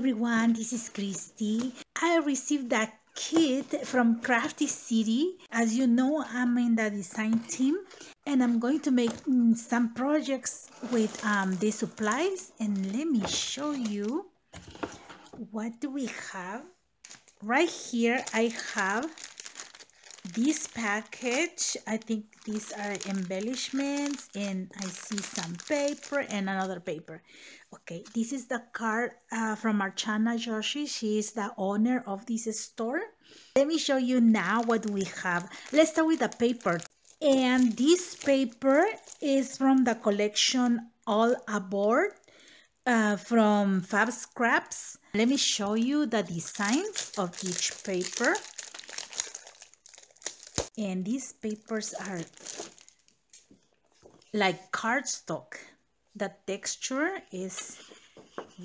everyone, this is Christy. I received that kit from Crafty City. As you know, I'm in the design team and I'm going to make some projects with these supplies, and let me show you what do we have. Right here I have this package. I think these are embellishments, and I see some paper and another paper. Okay, this is the card from Archana Joshi. She is the owner of this store. Let me show you now what we have. Let's start with the paper. And this paper is from the collection All Aboard from Fab Scraps. Let me show you the designs of each paper. And these papers are like cardstock. The texture is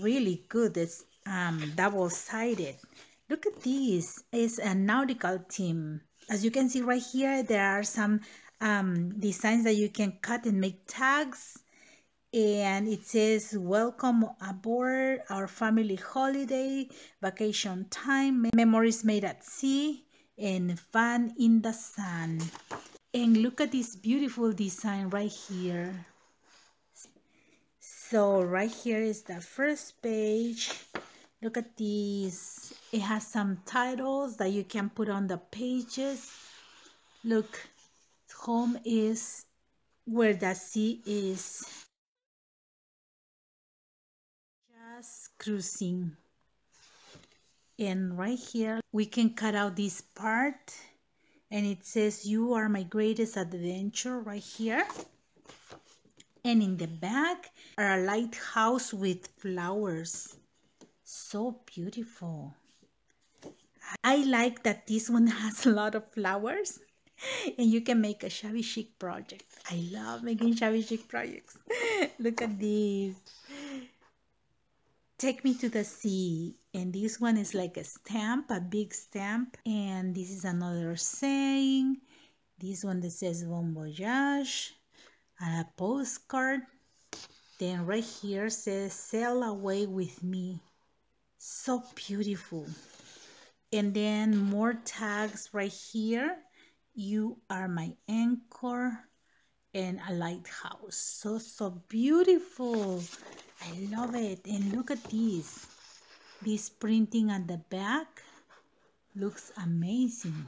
really good. It's double-sided. Look at this. It's a nautical theme. As you can see right here, there are some designs that you can cut and make tags. And it says, "Welcome aboard our family holiday, vacation time, memories made at sea, and fun in the sun." And look at this beautiful design right here. So right here is the first page. Look at this. It has some titles that you can put on the pages. Look, home is where the sea is. Just cruising. And right here we can cut out this part, and it says, "You are my greatest adventure," right here. And in the back are a lighthouse with flowers. So beautiful. I like that this one has a lot of flowers, and you can make a shabby chic project. I love making shabby chic projects. Look at this. "Take me to the sea." And this one is like a stamp, a big stamp. And this is another saying. This one that says "Bon voyage," and a postcard. Then right here says "Sail away with me." So beautiful. And then more tags right here. "You are my anchor," and a lighthouse. So beautiful. I love it. And look at this. This printing at the back looks amazing.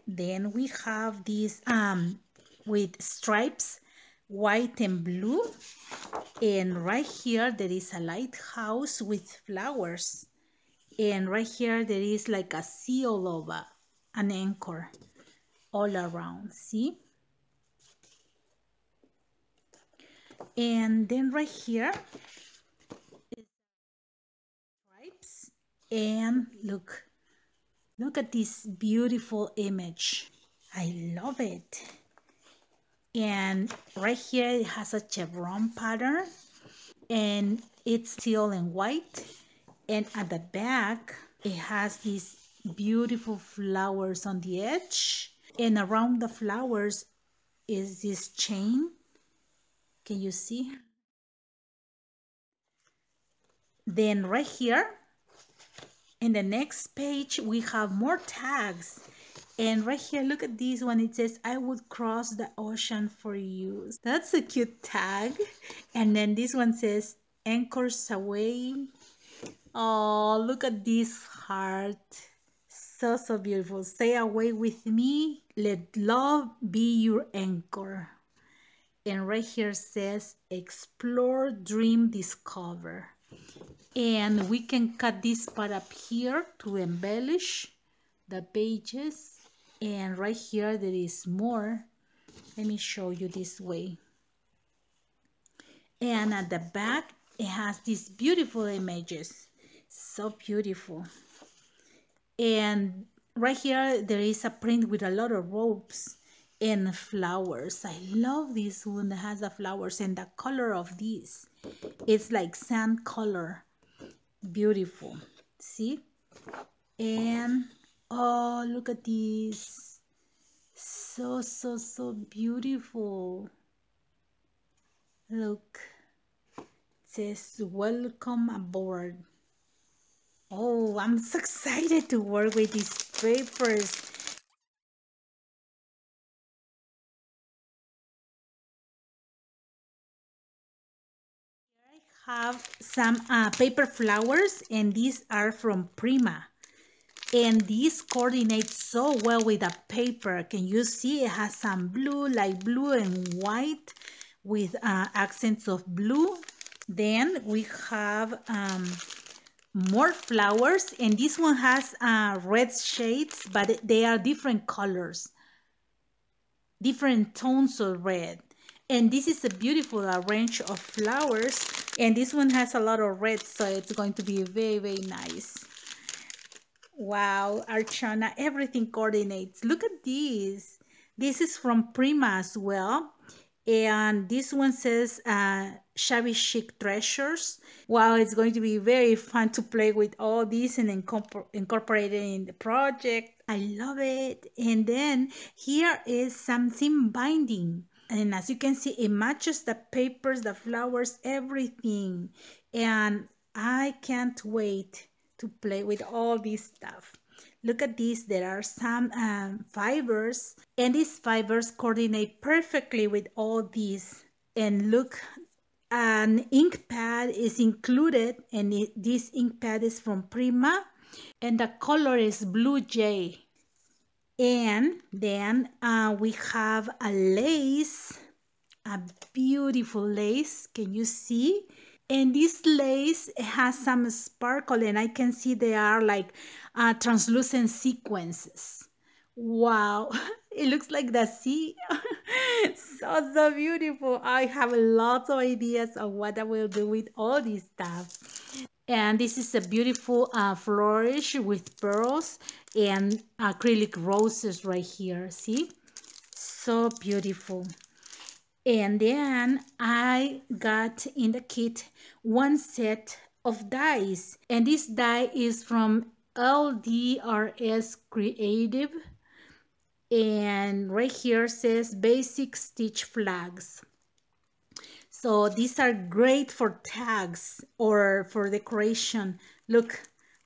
Then we have this with stripes, white and blue. And right here there is a lighthouse with flowers. And right here there is like a seal of an anchor all around. See? And then right here is stripes. And look at this beautiful image. I love it. And right here it has a chevron pattern, and it's still in white. And at the back it has these beautiful flowers on the edge, and around the flowers is this chain. Can you see? Then right here in the next page we have more tags. And right here, look at this one. It says, "I would cross the ocean for you." That's a cute tag. And then this one says, "Anchors away." Oh, look at this heart. So beautiful. "Stay away with me. Let love be your anchor." And right here says, "Explore, dream, discover." And we can cut this part up here to embellish the pages. And right here there is more. Let me show you this way. And at the back it has these beautiful images. So beautiful. And right here there is a print with a lot of ropes and flowers. I love this one that has the flowers, and the color of this, it's like sand color. Beautiful. See? And oh, look at this. So beautiful. Look. It says, "Welcome aboard." Oh, I'm so excited to work with these papers. I have some paper flowers, and these are from Prima. And these coordinate so well with the paper. Can you see it has some blue, light blue and white with accents of blue. Then we have more flowers, and this one has red shades, but they are different colors, different tones of red. And this is a beautiful arrange of flowers, and this one has a lot of red, so it's going to be very, very nice. Wow, Archana, everything coordinates. Look at this. This is from Prima as well. And this one says Shabby Chic Treasures. Wow, it's going to be very fun to play with all these and incorporate it in the project. I love it. And then here is something binding. And as you can see, it matches the papers, the flowers, everything. And I can't wait to play with all this stuff. Look at this, there are some fibers, and these fibers coordinate perfectly with all these. And look, an ink pad is included, and this ink pad is from Prima, and the color is Blue Jay. And then we have a lace, a beautiful lace. Can you see? And this lace has some sparkle, and I can see they are like translucent sequences. Wow, it looks like the sea. So beautiful. I have lots of ideas of what I will do with all this stuff. And this is a beautiful flourish with pearls and acrylic roses right here. See? So beautiful. And then I got in the kit one set of dies, and this die is from LDRS Creative, and right here says basic stitch flags. So these are great for tags or for decoration. Look,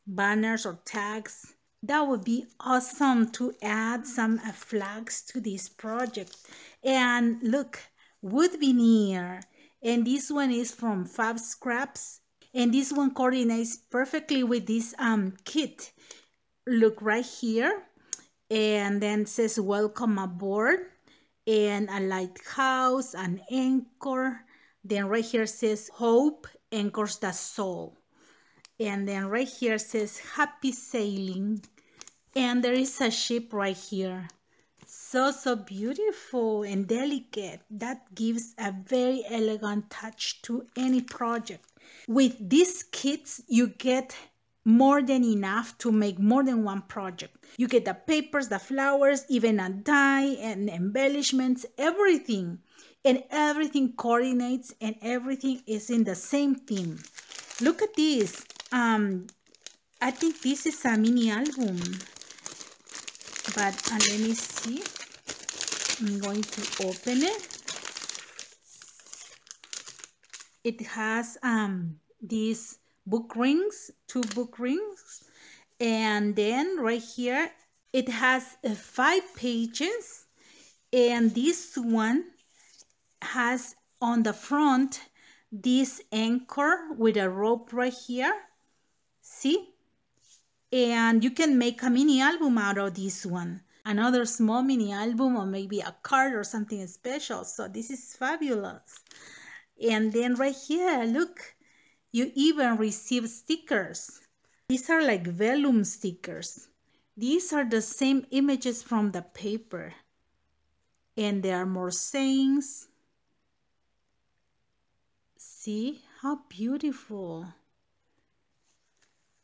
banners or tags. That would be awesome to add some flags to this project. And look, wood veneer, and this one is from Fab Scraps, and this one coordinates perfectly with this kit. Look right here, and then it says welcome aboard, and a lighthouse, an anchor. Then right here says hope anchors the soul, and then right here says happy sailing, and there is a ship right here. So beautiful and delicate. That gives a very elegant touch to any project. With these kits, you get more than enough to make more than one project. You get the papers, the flowers, even a die and embellishments, everything. And everything coordinates, and everything is in the same theme. Look at this. I think this is a mini album. But let me see. I'm going to open it. It has these book rings, 2 book rings, and then right here it has 5 pages, and this one has on the front this anchor with a rope right here. See? And you can make a mini album out of this one. Another small mini album, or maybe a card or something special. So this is fabulous. And then right here, look, you even receive stickers. These are like vellum stickers. These are the same images from the paper. And there are more sayings. See how beautiful.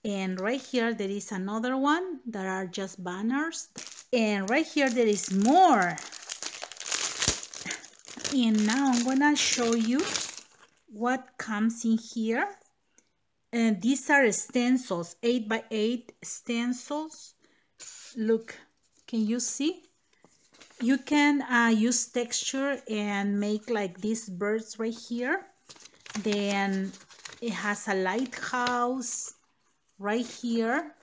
And right here there is another one that are just banners, and right here there is more. And now I'm gonna show you what comes in here. And these are stencils, 8x8 stencils. Look, can you see? You can use texture and make like these birds right here. Then it has a lighthouse right here,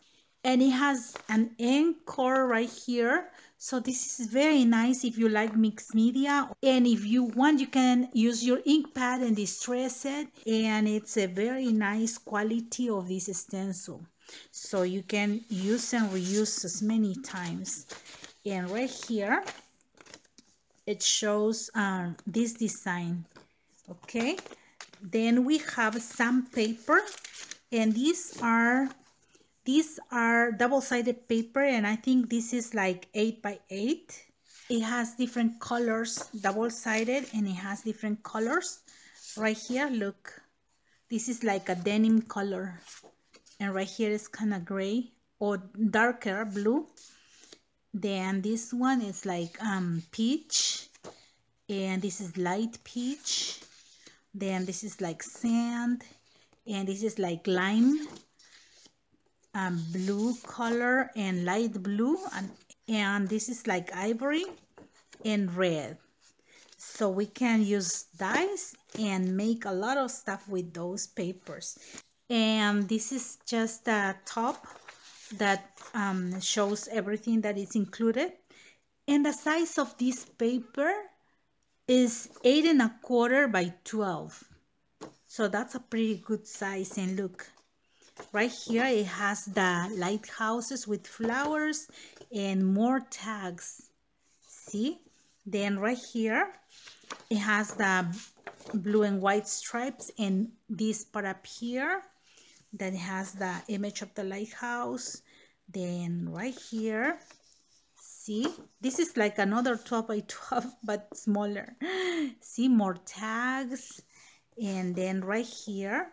and it has an anchor right here. So this is very nice if you like mixed media, and if you want you can use your ink pad and distress it, and it's a very nice quality of this stencil, so you can use and reuse as many times. And right here it shows this design. Okay, then we have sandpaper, and these are double-sided paper, and I think this is like 8 by 8. It has different colors, double-sided, and it has different colors. Right here, look, this is like a denim color, and right here is kind of gray or darker blue. Then this one is like peach, and this is light peach. Then this is like sand, and this is like lime, blue color and light blue, and this is like ivory and red. So we can use dyes and make a lot of stuff with those papers. And this is just the top that shows everything that is included. And the size of this paper is 8 1/4 by 12. So that's a pretty good size. And look, right here it has the lighthouses with flowers and more tags. See? Then right here it has the blue and white stripes, and this part up here that has the image of the lighthouse. Then right here, see, this is like another 12 by 12 but smaller. See, more tags. And then right here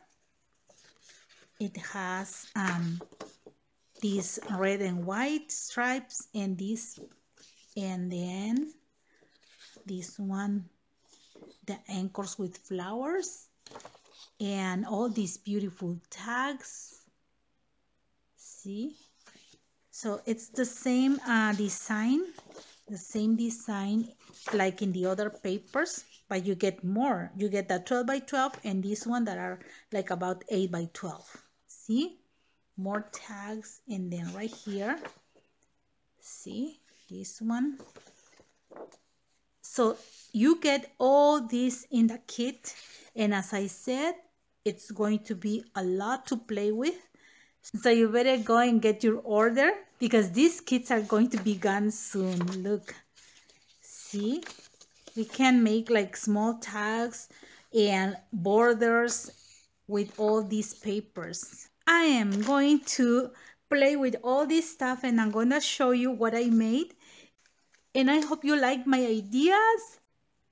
it has these red and white stripes, and this, and then this one, the anchors with flowers, and all these beautiful tags. See, so it's the same design like in the other papers, but you get more. You get the 12 by 12 and this one that are like about 8 by 12. See, more tags. And then right here, see this one. So you get all this in the kit, and as I said, it's going to be a lot to play with. So you better go and get your order, because these kits are going to be gone soon. Look, see, we can make like small tags and borders with all these papers. I am going to play with all this stuff, and I'm going to show you what I made. And I hope you like my ideas.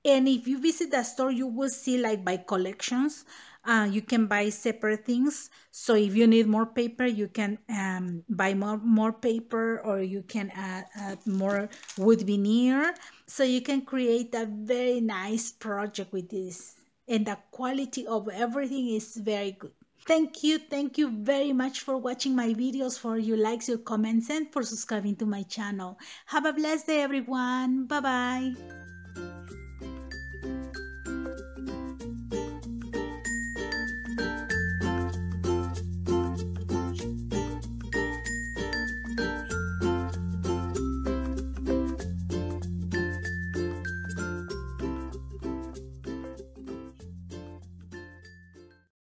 And if you visit the store, you will see like by collections. You can buy separate things. So if you need more paper, you can buy more paper, or you can add more wood veneer. So you can create a very nice project with this. And the quality of everything is very good. Thank you very much for watching my videos, for your likes, your comments, and for subscribing to my channel. Have a blessed day, everyone. Bye-bye.